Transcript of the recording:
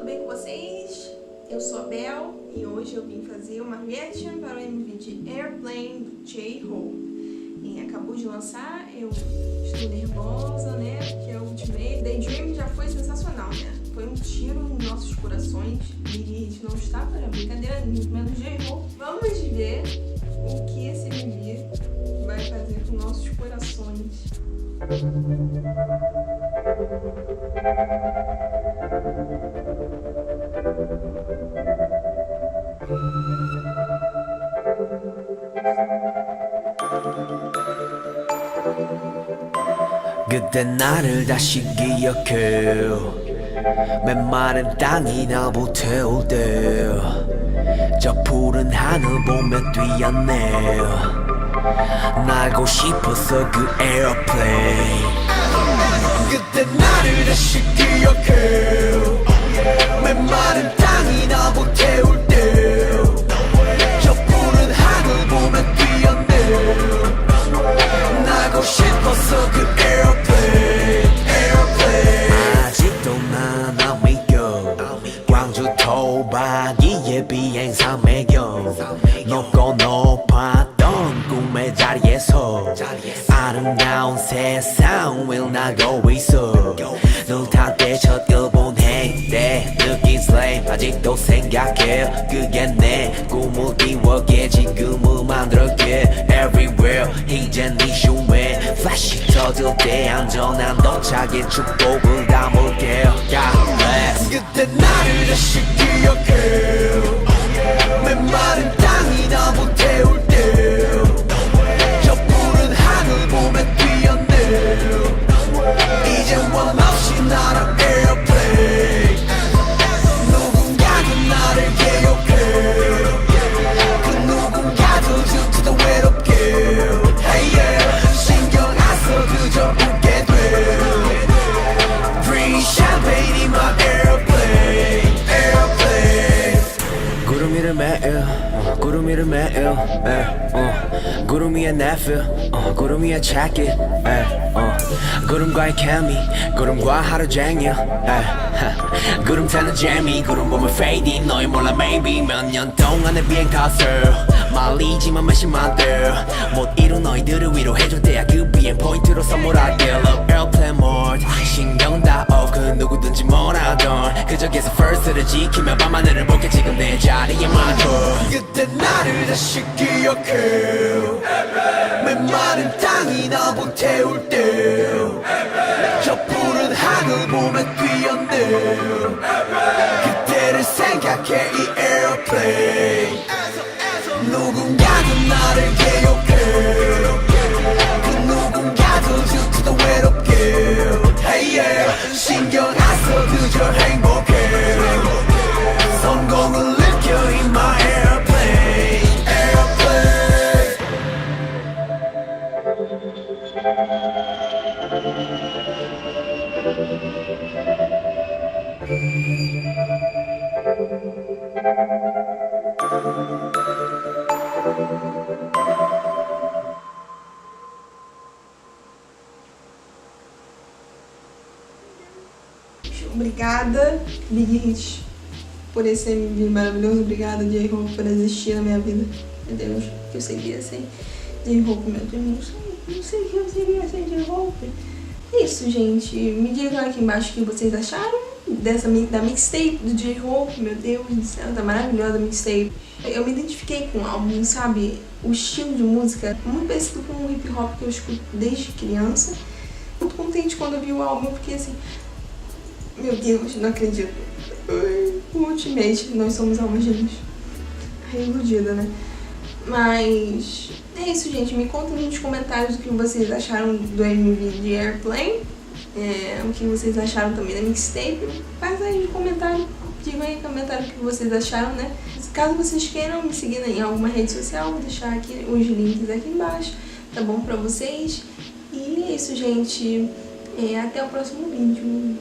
tudo bem com vocês? Eu sou a Bel e hoje eu vim fazer uma reaction para o MV de Airplane do J-Hope. Acabou de lançar, eu estou nervosa, né? Porque é o Ultimate. Daydream já foi sensacional, né? Foi um tiro em nossos corações e a gente não está para brincadeira, muito menos J-Hope. Vamos ver o que esse MV vai fazer com nossos corações. 그때 나를 다시 기억해 메마른 땅이 나보 태울 때 저 푸른 하늘 보며 뛰었네 날고 싶었어 그 에어플레인 그때 나를 다시 기억해 메마른 땅이 나보 태울 때 저 푸른 하늘 보며 뛰었네 날고 싶었어 그 에어플레인 아직도 난 안 믿겨 광주 토박이의 비행사 매겨 높고 높았던 꿈의 자리에서 아름다운 세상 을 나고 있어 눈 탈 때 첫 일본 행때 느낀 슬레임 아직도 생각해 그게 내 꿈을 이루게 지금을 만들게 Everywhere 이젠 네 슈에 플래시 터질 때 안전한 도착의 축복을 담을게 God bless 그때 나를 다시 기억해 메마른 땅이 나보 태울 때 저 푸른 하늘 보며 뛰었네 이제 원 없이 날아 에어플레인 누군가가 나를 기억해 그 누군가도 죽지도 외롭게 hey yeah. 신경 안 써 그저 웃게 돼 Bring champagne in my airplane 구름 위를 매일 구름 위를 매일 구름 위에 내 feel 구름 위에 check it 구름과의 케미 구름과 하루 종일 구름 타는 재미 구름 보면 fading 너희 몰라 maybe 몇 년 동안의 비행 탓을 말리지만 몇십만 대못 이룬 너희들을 위로해줄 때야 그 비행 포인트로 선물할게 Love airplane mode 신경 다 off 그 누구든지 뭐라던 그 적에서 first를 지키며 밤하늘을 볼게 지금 내 자리에 맞춰 그때 나를 다시 기억해 메마른 땅이 나보 태울 때 저 푸른 하늘 보며 뛰었네 그때를 생각해 이 에어플레인 누군가도 나를 기억해 그 누군가도 죽지도 외롭게 hey yeah. 신경 안 써 그저 행복해 성공을 느껴 in my airplane Obrigada, Big Hit, por esse MV maravilhoso. Obrigada, J-Hope, por existir na minha vida. Meu Deus, que eu seria sem J-Hope, meu Deus. Não sei o que eu seria sem J-Hope. É isso, gente. Me digam aqui embaixo o que vocês acharam da mixtape do J-Hope. Meu Deus do céu, tá maravilhosa a mixtape. Eu me identifiquei com o álbum, sabe? O estilo de música muito parecido com o hip hop que eu escuto desde criança. Muito contente quando eu vi o álbum, porque assim... Meu Deus, não acredito. O Ultimate, nós somos almas gêmeas. Iludida, né? Mas é isso, gente. Me contem nos comentários o que vocês acharam do MV de Airplane. O que vocês acharam também da mixtape. Faz aí no comentário. Digam aí no comentário o que vocês acharam, né? Caso vocês queiram me seguir em alguma rede social, vou deixar aqui os links aqui embaixo, tá bom pra vocês? E é isso, gente. Até o próximo vídeo.